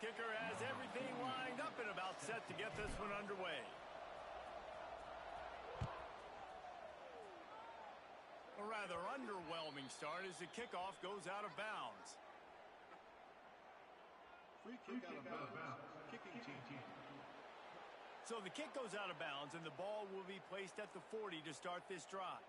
Kicker has everything lined up and about set to get this one underway. A rather underwhelming start as the kickoff goes out of bounds. Free kick out of bounds. Kicking team. So the kick goes out of bounds, and the ball will be placed at the 40 to start this drive.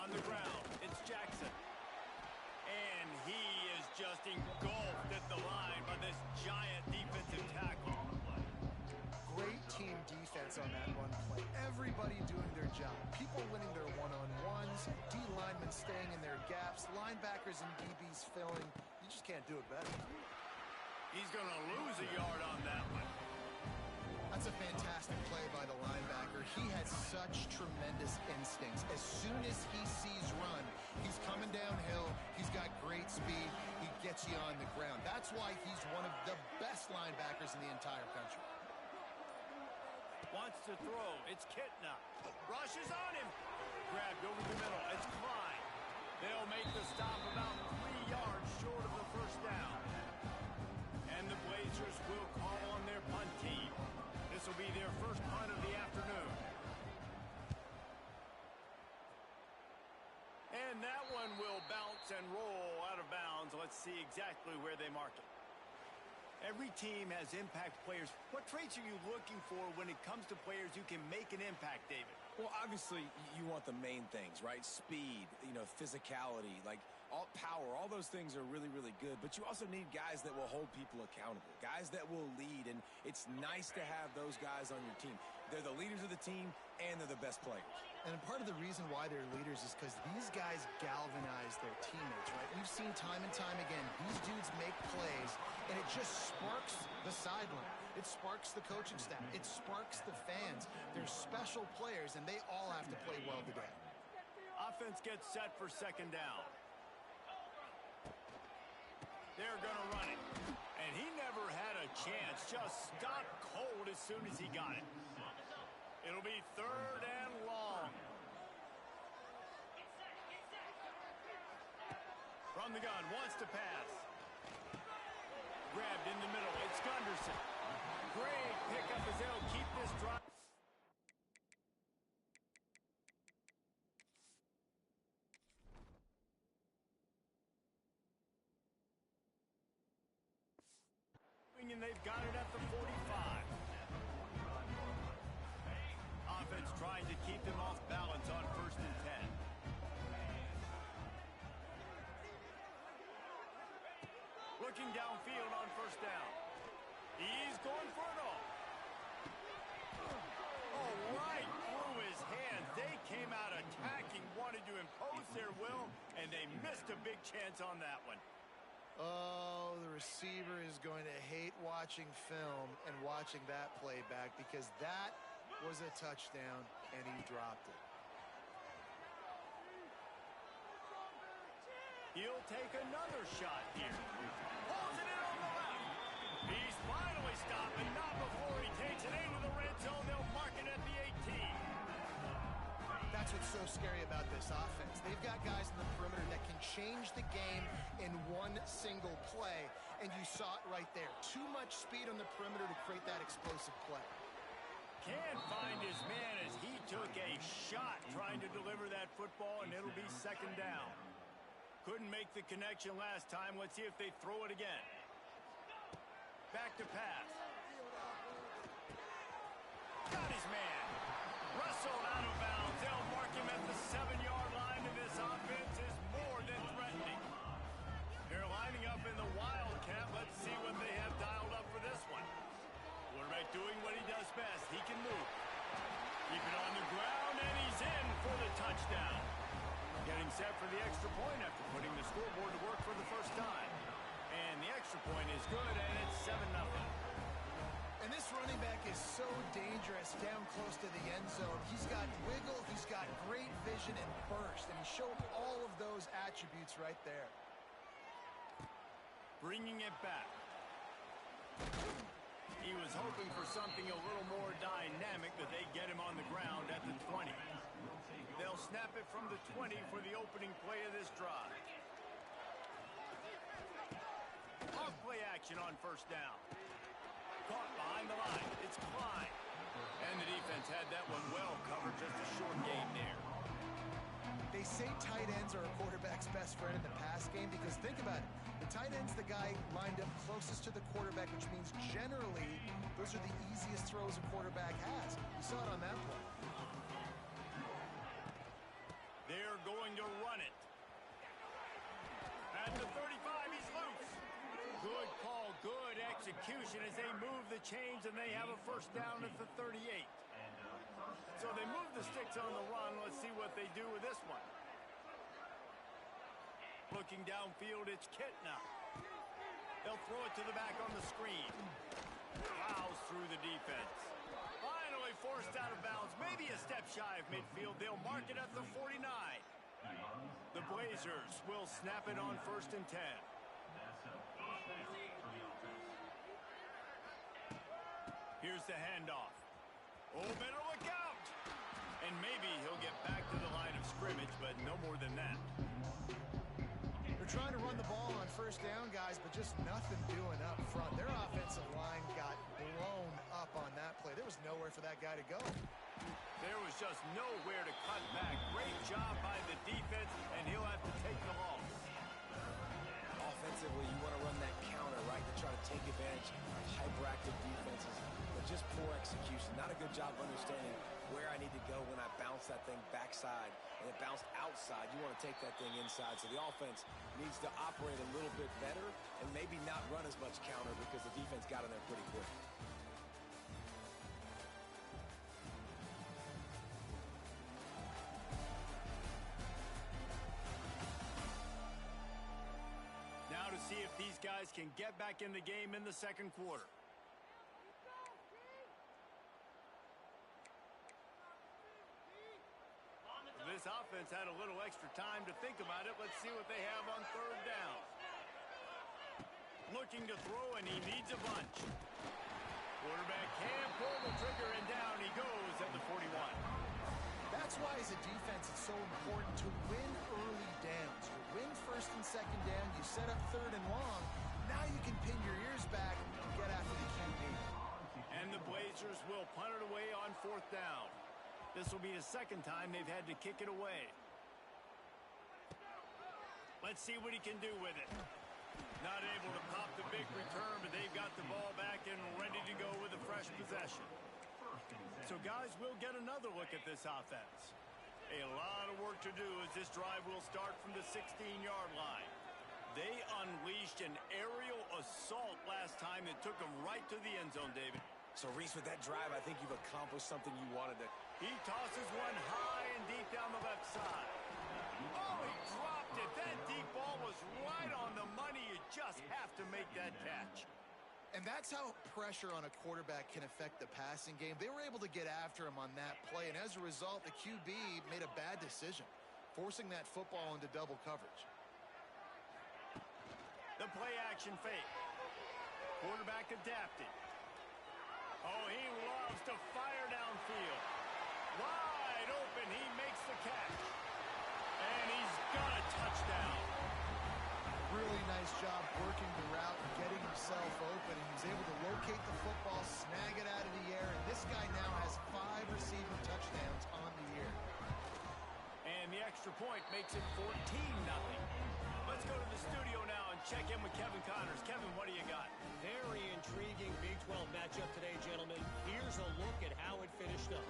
On the ground, it's Jackson. And he is just engulfed at the line by this giant defensive tackle. Great team defense on that run play. Everybody doing their job. People winning their one-on-ones, D linemen staying in their gaps, linebackers and DBs filling. You just can't do it better. He's going to lose a yard on that one. That's a fantastic play by the linebacker. He has such tremendous instincts. As soon as he sees run, he's coming downhill. He's got great speed. He gets you on the ground. That's why he's one of the best linebackers in the entire country. Wants to throw. It's Kitna. Rushes on him. Grabbed over the middle. It's Klein. They'll make the stop about 3 yards short of the first down. And the Blazers will call on their punt team. This will be their first punt of the afternoon. And that one will bounce and roll out of bounds. Let's see exactly where they mark it. Every team has impact players. What traits are you looking for when it comes to players who can make an impact, David? Well, obviously, you want the main things, right? Speed, physicality, like all power, all those things are really, really good. But you also need guys that will hold people accountable, guys that will lead. And it's nice to have those guys on your team. They're the leaders of the team, and they're the best players. And part of the reason why they're leaders is because these guys galvanize their teammates, right? We've seen time and time again, these dudes make plays, and it just sparks the sideline. It sparks the coaching staff. It sparks the fans. They're special players, and they all have to play well today. Offense gets set for second down. They're going to run it. And he never had a chance. Just stopped cold as soon as he got it. It'll be third and long. From the gun, wants to pass. Grabbed in the middle. It's Gunderson. Great pickup as they'll keep this drive. And they've got it at the 45. Offense trying to keep them off balance on 1st and 10. Looking downfield on 1st down. He's going for it all. Oh, right through his hands. They came out attacking, wanted to impose their will, and they missed a big chance on that one. Oh, the receiver is going to hate watching film and watching that play back because that was a touchdown, and he dropped it. He'll take another shot here. Pulls it in on the left. He's finally stopped, and not before he takes it into the red zone. They'll mark it at the 18. That's what's so scary about this offense. They've got guys in the perimeter that can change the game in one single play, and you saw it right there. Too much speed on the perimeter to create that explosive play. Can't find his man as he took a shot trying to deliver that football, and it'll be second down. Couldn't make the connection last time. Let's see if they throw it again. Back to pass. Got his man. Wrestled out of bounds. They'll mark him at the 7-yard line, and this offense is more than threatening. They're lining up in the Wildcat. Let's see what they have dialed up for this one. Quarterback doing what he does best. He can move. Keep it on the ground, and he's in for the touchdown. Getting set for the extra point after putting the scoreboard to work for the first time. And the extra point is good, and it's 7-0. And this running back is so dangerous down close to the end zone. He's got wiggle, he's got great vision and burst, and he showed all of those attributes right there. Bringing it back. He was hoping for something a little more dynamic, that they get him on the ground at the 20. They'll snap it from the 20 for the opening play of this drive. Off play action on first down. Caught behind the line. It's Klein. And the defense had that one well covered. Just a short gain there. They say tight ends are a quarterback's best friend in the pass game because think about it. The tight end's the guy lined up closest to the quarterback, which means generally those are the easiest throws a quarterback has. You saw it on that play. They're going to run it. At the 35, he's loose. Good call, good execution as they move the chains, and they have a first down at the 38. So they move the sticks on the run. Let's see what they do with this one. Looking downfield, it's Kitna. They'll throw it to the back on the screen. Plows through the defense. Finally forced out of bounds. Maybe a step shy of midfield. They'll mark it at the 49. The Blazers will snap it on 1st and 10. Here's the handoff. Oh, better look out. And maybe he'll get back to the line of scrimmage, but no more than that. They're trying to run the ball on first down, guys, but just nothing doing up front. Their offensive line got blown up on that play. There was nowhere for that guy to go. There was just nowhere to cut back. Great job by the defense, and he'll have to take the loss. Offensively, you want to run that counter, right, to try to take advantage of hyperactive defenses. But just poor execution. Not a good job of understanding where I need to go when I bounce that thing backside and it bounced outside. You want to take that thing inside. So the offense needs to operate a little bit better and maybe not run as much counter because the defense got in there pretty quick. Now to see if these guys can get back in the game in the second quarter. This offense had a little extra time to think about it. Let's see what they have on 3rd down. Looking to throw, and he needs a bunch. Quarterback can pull the trigger, and down he goes at the 41. That's why, as a defense, it's so important to win early downs. You win 1st and 2nd down, you set up 3rd and long. Now you can pin your ears back and get after the QB. And the Blazers will punt it away on 4th down. This will be the 2nd time they've had to kick it away. Let's see what he can do with it. Not able to pop the big return, but they've got the ball back and ready to go with a fresh possession. So, guys, we'll get another look at this offense. A lot of work to do as this drive will start from the 16-yard line. They unleashed an aerial assault last time that took them right to the end zone, David. So, Reese, with that drive, I think you've accomplished something you wanted to. He tosses one high and deep down the left side. Oh, he dropped it. That deep ball was right on the money. You just have to make that catch. And that's how pressure on a quarterback can affect the passing game. They were able to get after him on that play, and as a result, the QB made a bad decision, forcing that football into double coverage. The play action fake. Quarterback adapted. Oh, he loves to fire downfield. Wide open, he makes the catch. And he's got a touchdown. Really nice job working the route and getting himself open. He was able to locate the football, snag it out of the air, and this guy now has 5 receiving touchdowns on the year. And the extra point makes it 14-0. Let's go to the studio now and check in with Kevin Connors. Kevin, what do you got? Very intriguing Big 12 matchup today, gentlemen. Here's a look at how it finished up.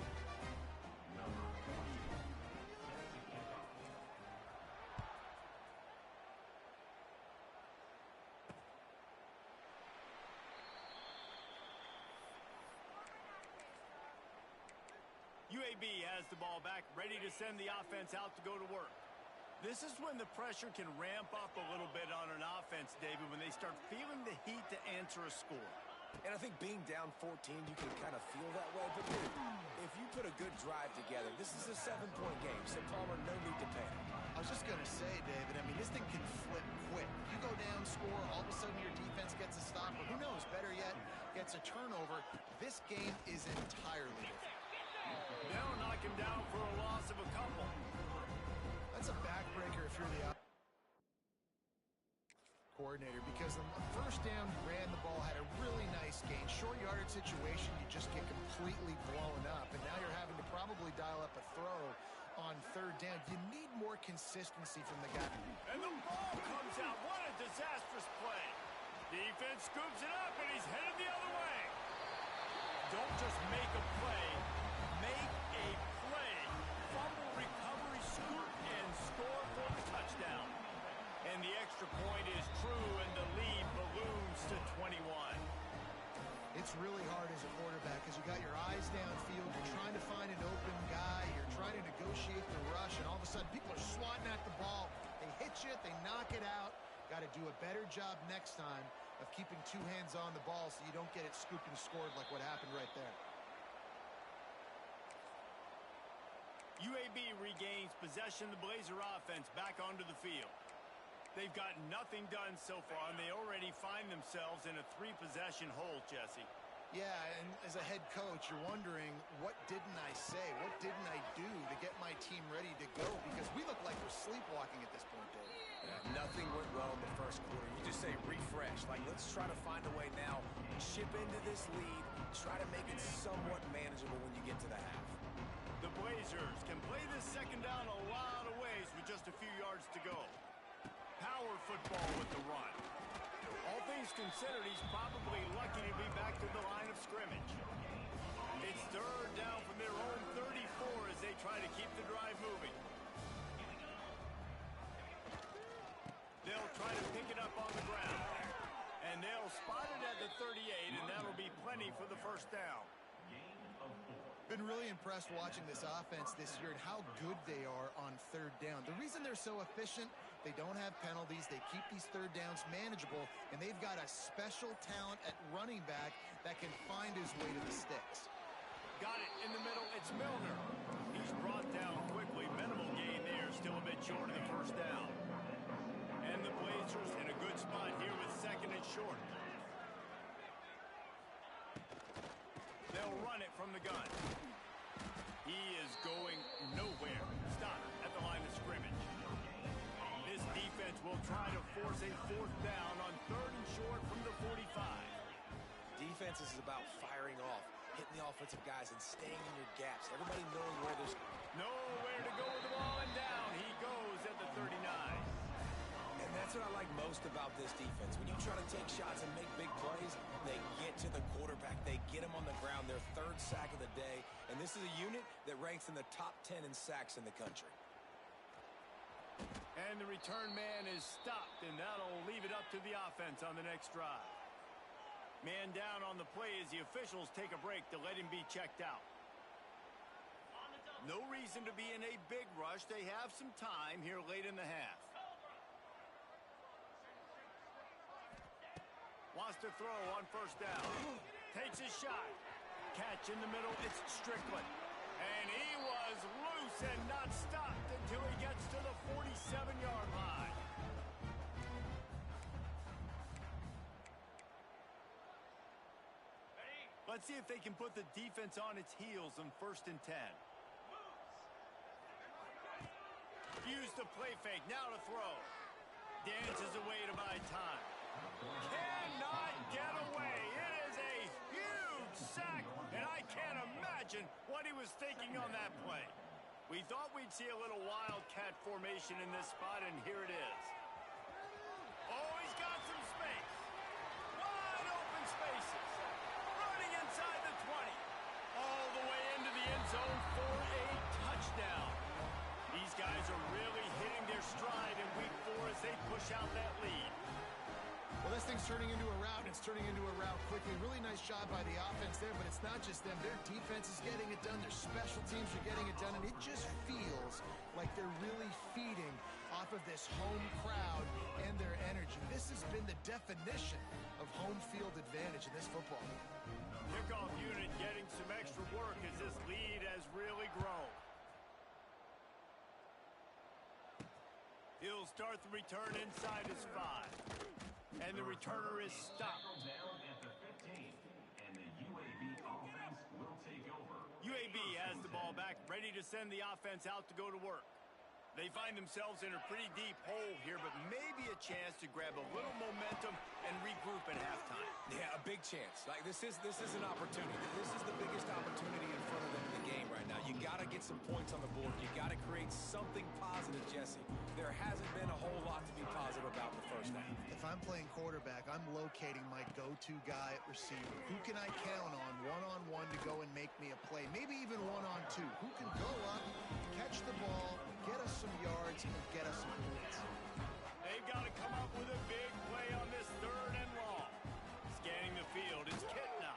UAB has the ball back, ready to send the offense out to go to work. This is when the pressure can ramp up a little bit on an offense, David, when they start feeling the heat to answer a score. And I think being down 14, you can kind of feel that way. But, dude, if you put a good drive together, this is a 7-point game. So, Palmer, no need to panic. I was just going to say, David, I mean, this thing can flip quick. You go down, score, all of a sudden your defense gets a stop, or who knows, better yet, gets a turnover, this game is entirely different. They'll knock him down for a loss of a couple. That's a backbreaker if you're the coordinator, because the first down, you ran the ball, had a really nice gain. Short yardage situation, you just get completely blown up, and now you're having to probably dial up a throw on third down. You need more consistency from the guy. And the ball comes out. What a disastrous play. Defense scoops it up, and he's headed the other way. Don't just make a play. Make a play. Fumble recovery, scoop, and score for the touchdown. And the extra point is true, and the lead balloons to 21. It's really hard as a quarterback because you got your eyes downfield. You're trying to find an open guy. You're trying to negotiate the rush, and all of a sudden people are swatting at the ball. They hit you. They knock it out. Got to do a better job next time of keeping two hands on the ball so you don't get it scooped and scored like what happened right there. UAB regains possession of the Blazer offense back onto the field. They've got nothing done so far, and they already find themselves in a three-possession hole, Jesse. Yeah, and as a head coach, you're wondering, what didn't I say? What didn't I do to get my team ready to go? Because we look like we're sleepwalking at this point, Dave. Yeah, nothing went well in the first quarter. You just say refresh. Like, let's try to find a way now. Chip into this lead. Try to make it somewhat manageable when you get to the half. The Blazers can play this second down a lot of ways with just a few yards to go. Power football with the run. All things considered, he's probably lucky to be back to the line of scrimmage. It's third down from their own 34 as they try to keep the drive moving. They'll try to pick it up on the ground. And they'll spot it at the 38, and that'll be plenty for the first down. Been really impressed watching this offense this year and how good they are on third down. The reason they're so efficient, they don't have penalties, they keep these third downs manageable, and they've got a special talent at running back that can find his way to the sticks. Got it in the middle, it's Milner. He's brought down quickly, minimal gain there, still a bit short of the first down. And the Blazers in a good spot here with second and short. They'll run it from the gun. He is going nowhere. Stop at the line of scrimmage. This defense will try to force a fourth down on third and short from the 45. Defense is about firing off, hitting the offensive guys, and staying in your gaps. Everybody knowing where there's nowhere to go with the ball, and down he goes at the 39. And that's what I like most about this defense. When you try to take shots and make big plays, they get to the quarterback. They get him on the ground, their third sack of the day. And this is a unit that ranks in the top 10 in sacks in the country. And the return man is stopped, and that'll leave it up to the offense on the next drive. Man down on the play as the officials take a break to let him be checked out. No reason to be in a big rush. They have some time here late in the half. Wants to throw on first down. Takes a shot. Catch in the middle. It's Strickland. And he was loose and not stopped until he gets to the 47-yard line. Let's see if they can put the defense on its heels on 1st and 10. Use the play fake. Now to throw. Dances away to buy time. Cannot get away. It is a huge sack, and I can't imagine what he was thinking on that play. We thought we'd see a little wildcat formation in this spot, and here it is. Oh, he's got some space. Wide open spaces. Running inside the 20. All the way into the end zone for a touchdown. These guys are really hitting their stride in week 4 as they push out that lead. Well, this thing's turning into a rout, and it's turning into a rout quickly. Really nice job by the offense there, but it's not just them. Their defense is getting it done. Their special teams are getting it done, and it just feels like they're really feeding off of this home crowd and their energy. This has been the definition of home field advantage in this football game. Kickoff unit getting some extra work as this lead has really grown. He'll start the return inside his 5. And the returner is stopped. back, ready to send the offense out to go to work. They find themselves in a pretty deep hole here, but maybe a chance to grab a little momentum and regroup at halftime. Yeah, a big chance. Like, this is an opportunity. This is the biggest opportunity in front of them in the game right now. You got to get some points on the board. You got to create something positive, Jesse. There hasn't been a whole lot to be positive about in the first half. If I'm playing quarterback, I'm locating my go-to guy at receiver. Who can I count on one-on-one to go and make me a play? Maybe even one-on-two. Who can go up, catch the ball, get us some yards, and get us some points? They've got to come up with a big play on this 3rd and long. Scanning the field, it's Kitna.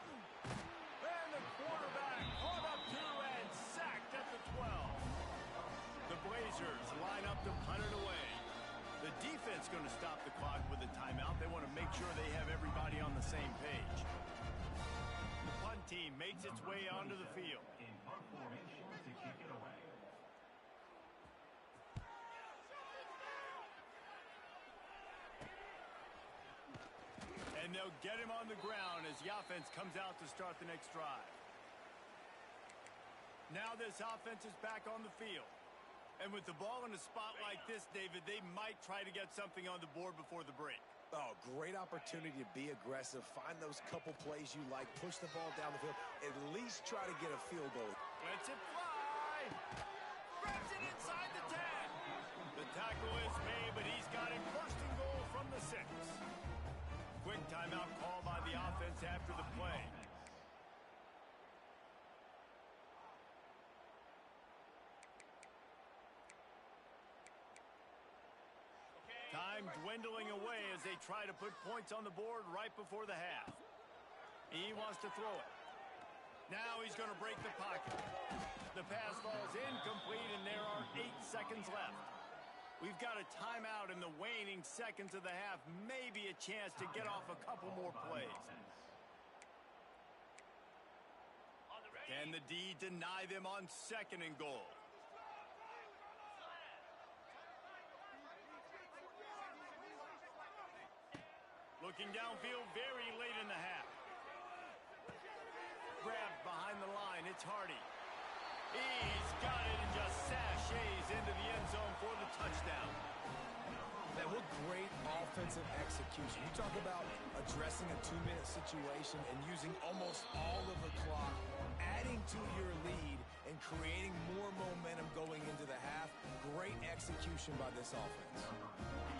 And the quarterback caught up to and sacked at the 12. The Blazers line up to punt it away. The defense going to stop the clock with a timeout. They want to make sure they have everybody on the same page. The punt team makes its way onto the field. In punt formation to kick it away. And they'll get him on the ground as the offense comes out to start the next drive. Now this offense is back on the field. And with the ball in a spot like this, David, they might try to get something on the board before the break. Oh, great opportunity to be aggressive. Find those couple plays you like. Push the ball down the field. At least try to get a field goal. Lets it fly. Grabs it inside the 10. The tackle is made, but he's got him first and goal from the 6. Quick timeout call by the offense after the play. Time dwindling away as they try to put points on the board right before the half. He wants to throw it. Now he's going to break the pocket. The pass falls incomplete, and there are 8 seconds left. We've got a timeout in the waning seconds of the half. Maybe a chance to get off a couple more plays. Can the D deny them on 2nd and goal? Looking downfield very late in the half. Grabbed behind the line. It's Hardy. He's got it and just sashays into the end zone for the touchdown. Man, what great offensive execution. You talk about addressing a 2-minute situation and using almost all of the clock, adding to your lead and creating more momentum going into the half. Great execution by this offense.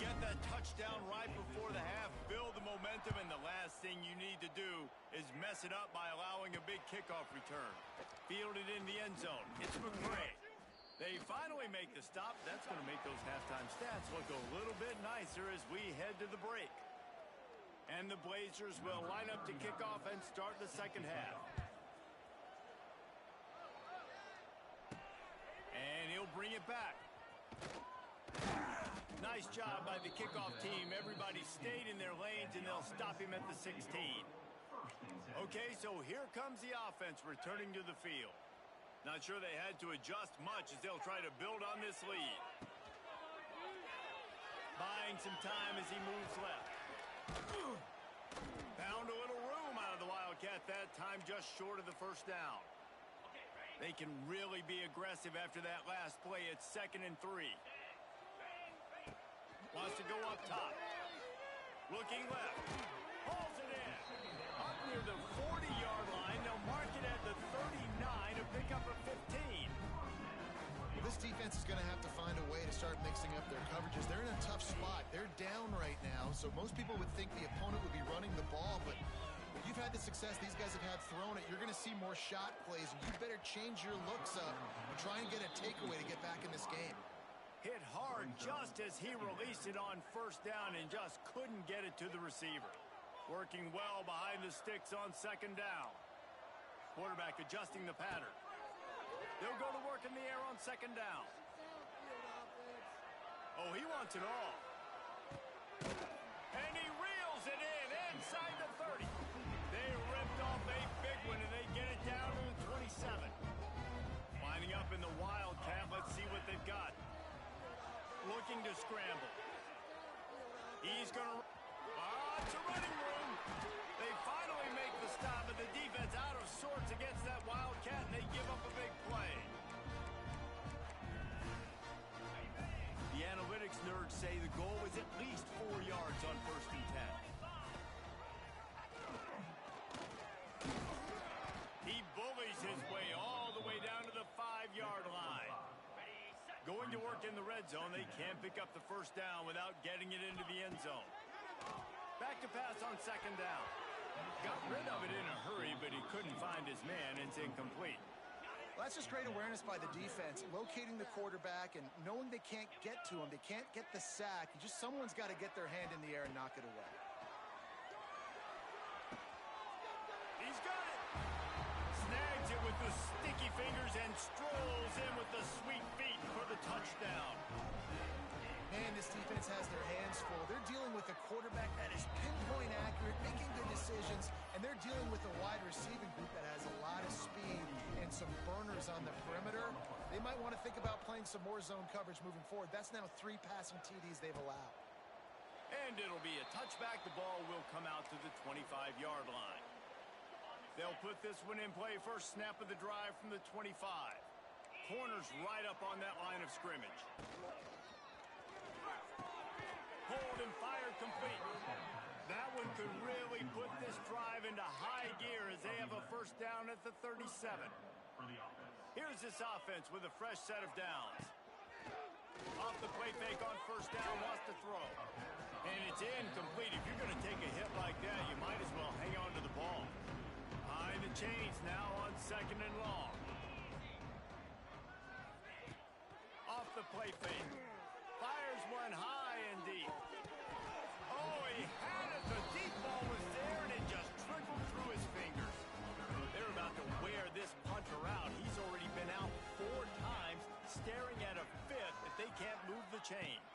Get that touchdown right before the half, build the momentum, and the last thing you need to do is mess it up by allowing a big kickoff return. Fielded in the end zone. It's McRae. They finally make the stop. That's going to make those halftime stats look a little bit nicer as we head to the break. And the Blazers will line up to kick off and start the 2nd half. And he'll bring it back. Nice job by the kickoff team. Everybody stayed in their lanes, and they'll stop him at the 16. Okay, so here comes the offense returning to the field. Not sure they had to adjust much as they'll try to build on this lead. Buying some time as he moves left. Found a little room out of the Wildcat that time, just short of the first down. They can really be aggressive after that last play. It's 2nd and 3. Wants to go up top. Looking left. Hauls it in. Up near the 40-yard line. They'll mark it at the 39 to pick up a 15. Well, this defense is going to have to find a way to start mixing up their coverages. They're in a tough spot. They're down right now, so most people would think the opponent would be running the ball, but if you've had the success these guys have had throwing it, you're going to see more shot plays. You better change your looks up and try and get a takeaway to get back in this game. Hit hard just as he released it on first down and just couldn't get it to the receiver. Working well behind the sticks on 2nd down. Quarterback adjusting the pattern. They'll go to work in the air on 2nd down. Oh, he wants it all. And he reels it in inside the 30. They ripped off a big one, and they get it down to the 27. Lining up in the Wildcat. Let's see what they've got. Looking to scramble. He's going to... it's a running room. They finally make the stop, but the defense out of sorts against that Wildcat, and they give up a big play. analytics nerds say the goal is at least 4 yards on 1st and 10. He bullies his way all the way down to the 5-yard line. Going to work in the red zone, they can't pick up the first down without getting it into the end zone. Back to pass on 2nd down. Got rid of it in a hurry, but he couldn't find his man, and it's incomplete. Well, that's just great awareness by the defense, locating the quarterback and knowing they can't get to him. They can't get the sack. Someone's got to get their hand in the air and knock it away. He's got it. Snags it with the sticky fingers and strolls in with the sweet feet for the touchdown. Man, this defense has their hands full. They're dealing with a quarterback that is pinpoint accurate, making good decisions, and they're dealing with a wide receiving group that has a lot of speed and some burners on the perimeter. They might want to think about playing some more zone coverage moving forward. That's now 3 passing TDs they've allowed. And it'll be a touchback. The ball will come out to the 25-yard line. They'll put this one in play. First snap of the drive from the 25. Corners right up on that line of scrimmage. Hold and fire complete. That one could really put this drive into high gear as they have a first down at the 37. Here's this offense with a fresh set of downs. Off the play fake on first down, wants to throw. And it's incomplete. If you're going to take a hit like that, you might as well hang on to the ball. Behind the chains now on 2nd and long. Off the play fake. Fires one high and deep. Oh, he had it. The deep ball was there, and it just trickled through his fingers. They're about to wear this punter out. He's already been out 4 times, staring at a 5th if they can't move the chains.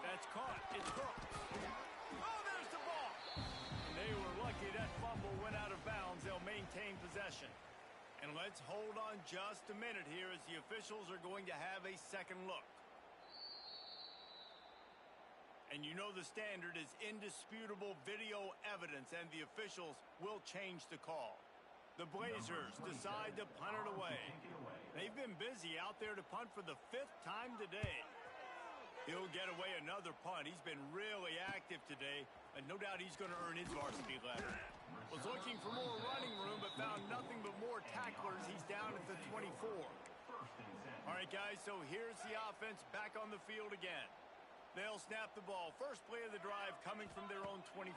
That's caught. It's hooked. Oh, there's the ball. They were lucky that fumble went out of bounds. They'll maintain possession. And let's hold on just a minute here as the officials are going to have a second look. And you know the standard is indisputable video evidence, and the officials will change the call. The Blazers decide to punt it away. They've been busy out there to punt for the 5th time today. He'll get away another punt. He's been really active today, and no doubt he's going to earn his varsity letter. Was looking for more running room, but found nothing but more tacklers. He's down at the 24. All right, guys, so here's the offense back on the field again. They'll snap the ball. First play of the drive coming from their own 24.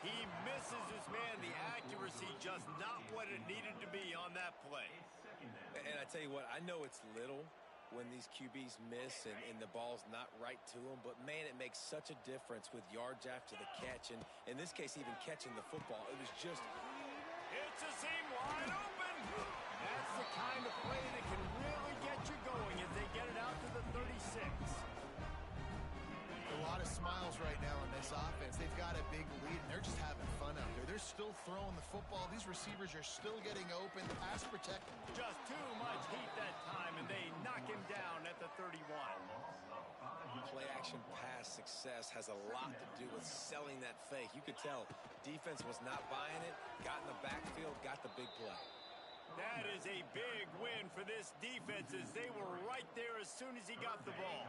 He misses his man. The accuracy just not what it needed to be on that play. And I tell you what, I know it's little when these QBs miss and the ball's not right to them, but man, it makes such a difference with yards after the catch, and in this case, even catching the football. It was just... It's a seam wide open. That's the kind of play that can really get you going as they get it out to the 36. A lot of smiles right now on this offense. They've got a big lead, and they're just having fun out there. They're still throwing the football. These receivers are still getting open. Pass protected. Just too much heat that time, and they knock him down at the 31. Play-action pass success has a lot to do with selling that fake. You could tell defense was not buying it, got in the backfield, got the big play. That is a big win for this defense as they were right there as soon as he got the ball.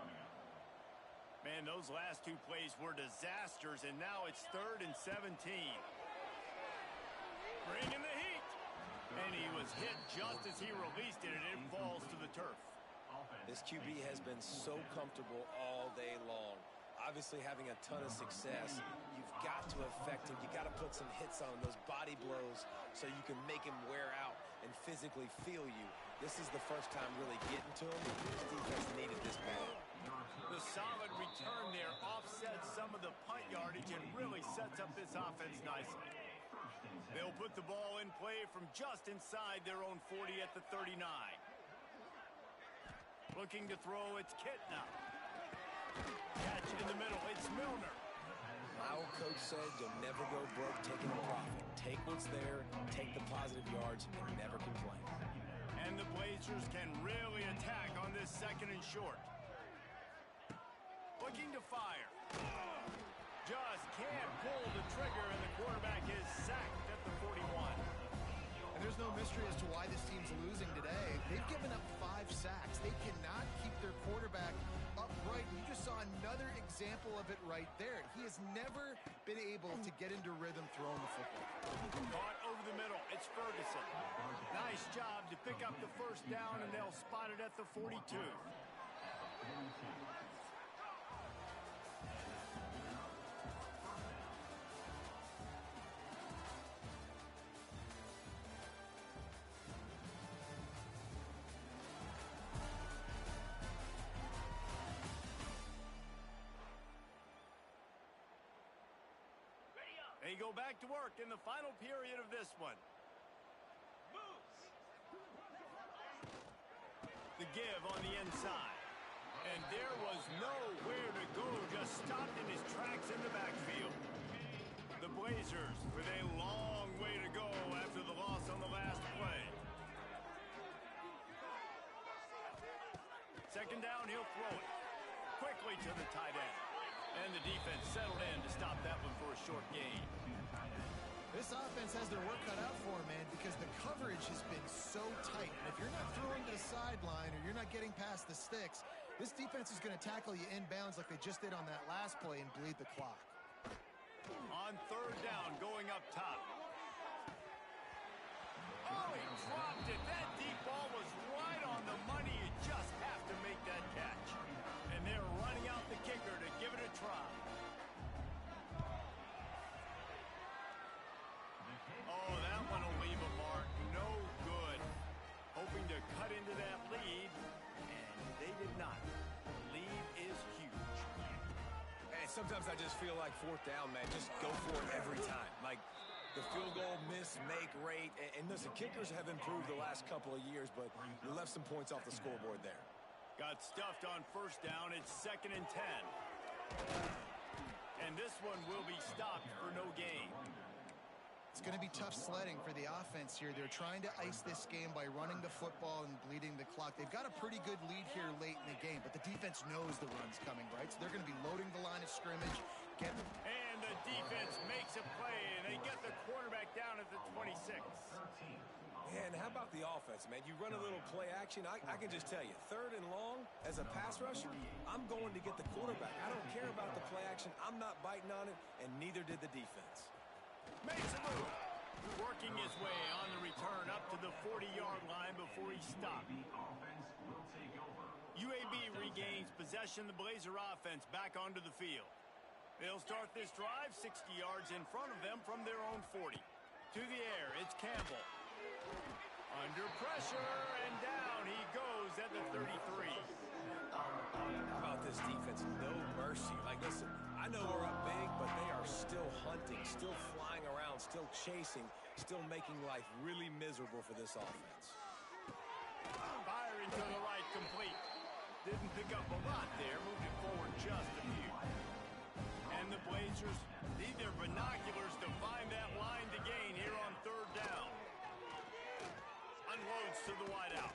Man, those last 2 plays were disasters, and now it's 3rd and 17. Bringing the heat. And he was hit just as he released it, and it falls to the turf. This QB has been so comfortable all day long. Obviously having a ton of success. You've got to affect him. You got to put some hits on him, those body blows, so you can make him wear out and physically feel you. This is the first time really getting to him. This defense needed this ball. The solid return there offsets some of the punt yardage and really sets up this offense nicely. They'll put the ball in play from just inside their own 40 at the 39. Looking to throw, it's Kitna. Catch in the middle, it's Milner. My old coach said you'll never go broke taking a profit. Take what's there, take the positive yards, and never complain. And the Blazers can really attack on this 2nd and short. Looking to fire. Just can't pull the trigger, and the quarterback is sacked at the 41. And there's no mystery as to why this team's losing today. They've given up 5 sacks. They cannot keep their quarterback upright. You just saw another example of it right there. He has never been able to get into rhythm throwing the football. Caught over the middle. It's Ferguson. Nice job to pick up the first down, and they'll spot it at the 42. They go back to work in the final period of this one. The give on the inside. And there was nowhere to go, just stopped in his tracks in the backfield. The Blazers with a long way to go after the loss on the last play. Second down, he'll throw it quickly to the tight end. And the defense settled in to stop that one for a short gain. This offense has their work cut out for them, man, because the coverage has been so tight. And if you're not throwing to the sideline or you're not getting past the sticks, this defense is going to tackle you inbounds like they just did on that last play and bleed the clock. On third down, going up top. Oh, he dropped it. That deep ball was right on the money. You just have to make that catch. And they're running out the kicker to give it a try. Oh, that one will leave a mark. No good. Hoping to cut into that lead, and they did not. The lead is huge. And sometimes I just feel like fourth down, man, just go for it every time. Like the field goal miss, make rate. And listen, kickers have improved the last couple of years, but you left some points off the scoreboard there. Got stuffed on first down. It's 2nd and 10. And this one will be stopped for no gain. It's going to be tough sledding for the offense here. They're trying to ice this game by running the football and bleeding the clock. They've got a pretty good lead here late in the game, but the defense knows the run's coming, right? So they're going to be loading the line of scrimmage. And the defense makes a play, and they get the quarterback down at the 26. And how about the offense, man? You run a little play action. I can just tell you, 3rd and long, as a pass rusher, I'm going to get the quarterback. I don't care about the play action. I'm not biting on it, and neither did the defense. Makes a move. Working his way on the return up to the 40-yard line before he stopped. UAB regains possession. The Blazer offense back onto the field. They'll start this drive 60 yards in front of them from their own 40. To the air, it's Campbell. Under pressure, and down he goes at the 33. How about this defense? No mercy. Like, listen, I know we're up big, but they are still hunting, still flying around, still chasing, still making life really miserable for this offense. Firing to the right, complete. Didn't pick up a lot there, moved it forward just a few. And the Blazers need their binoculars to find that line to gain here on third down. Unloads to the wideout.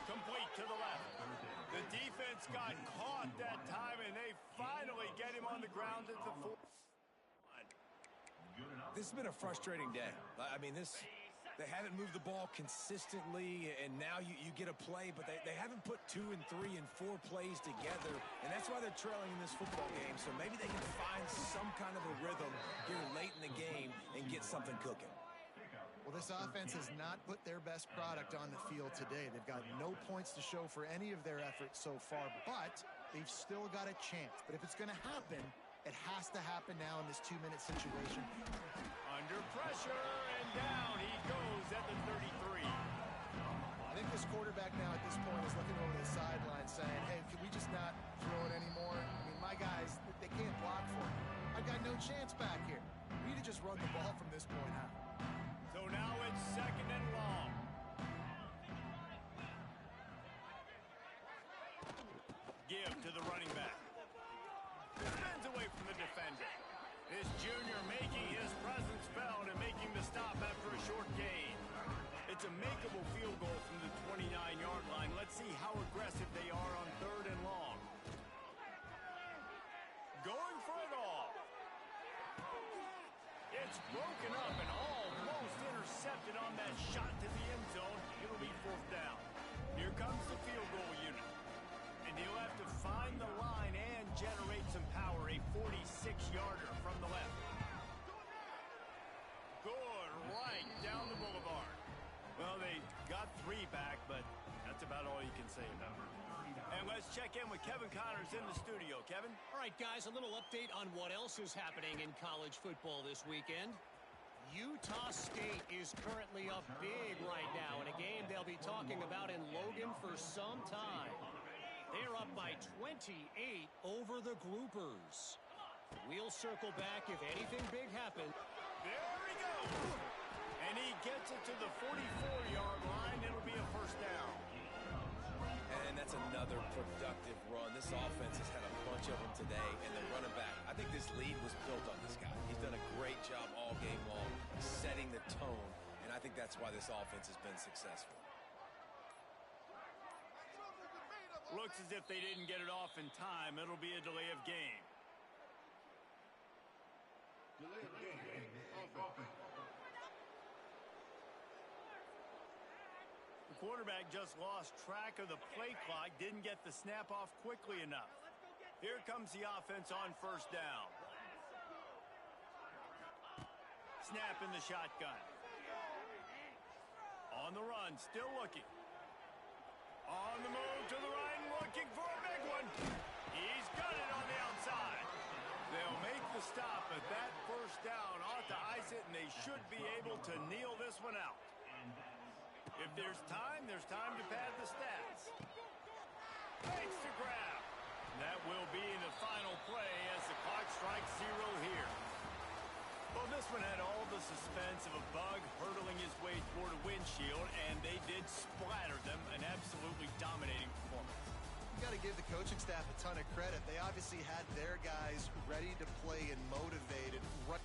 Complete to the left. The defense got caught that time, and they finally get him on the ground at the 4. This has been a frustrating day. I mean, they haven't moved the ball consistently, and now you get a play, but they haven't put 2 and 3 and 4 plays together, and that's why they're trailing in this football game. So maybe they can find some kind of a rhythm here late in the game and get something cooking. Well, this offense has not put their best product on the field today. They've got no points to show for any of their efforts so far, but they've still got a chance. But if it's going to happen, it has to happen now in this 2-minute situation. Under pressure, and down he goes at the 33. I think this quarterback now at this point is looking over the sideline saying, hey, can we just not throw it anymore? I mean, my guys, they can't block for me. I've got no chance back here. We need to just run the ball from this point out. So now it's 2nd and long. Give to the running back. Spins away from the defender. This junior making his presence felt and making the stop after a short gain. It's a makeable field goal from the 29-yard line. Let's see how aggressive they are on 3rd and long. Going for it all. It's broken up and almost intercepted. intercepted on that shot to the end zone. It'll be fourth down. Here comes the field goal unit. And he'll have to find the line and generate some power. A 46-yarder from the left. Good, right down the boulevard. Well, they got 3 back, but that's about all you can say about it. And let's check in with Kevin Connors in the studio. Kevin? All right, guys, a little update on what else is happening in college football this weekend. Utah State is currently up big right now in a game they'll be talking about in Logan for some time. They're up by 28 over the Groupers. We'll circle back if anything big happens. There he goes. And he gets it to the 44-yard line. It'll be a first down. And that's another productive run. This offense has had a bunch of them today, and the running back, I think this lead was built on this guy. He's done a great job all game long setting the tone, and I think that's why this offense has been successful. Looks as if they didn't get it off in time. It'll be a delay of game. Delay of game. Offense. The quarterback just lost track of the play clock. Didn't get the snap off quickly enough. Here comes the offense on first down. Snap in the shotgun. On the run, still looking. On the move to the right, looking for a big one. He's got it on the outside. They'll make the stop, but that first down ought to ice it, and they should be able to kneel this one out. If there's time to pad the stats. Makes the grab. That will be the final play as the clock strikes 0 here. Well, this one had all the suspense of a bug hurtling his way toward a windshield, and they did splatter them. An absolutely dominating performance. You got to give the coaching staff a ton of credit. They obviously had their guys ready to play and motivated right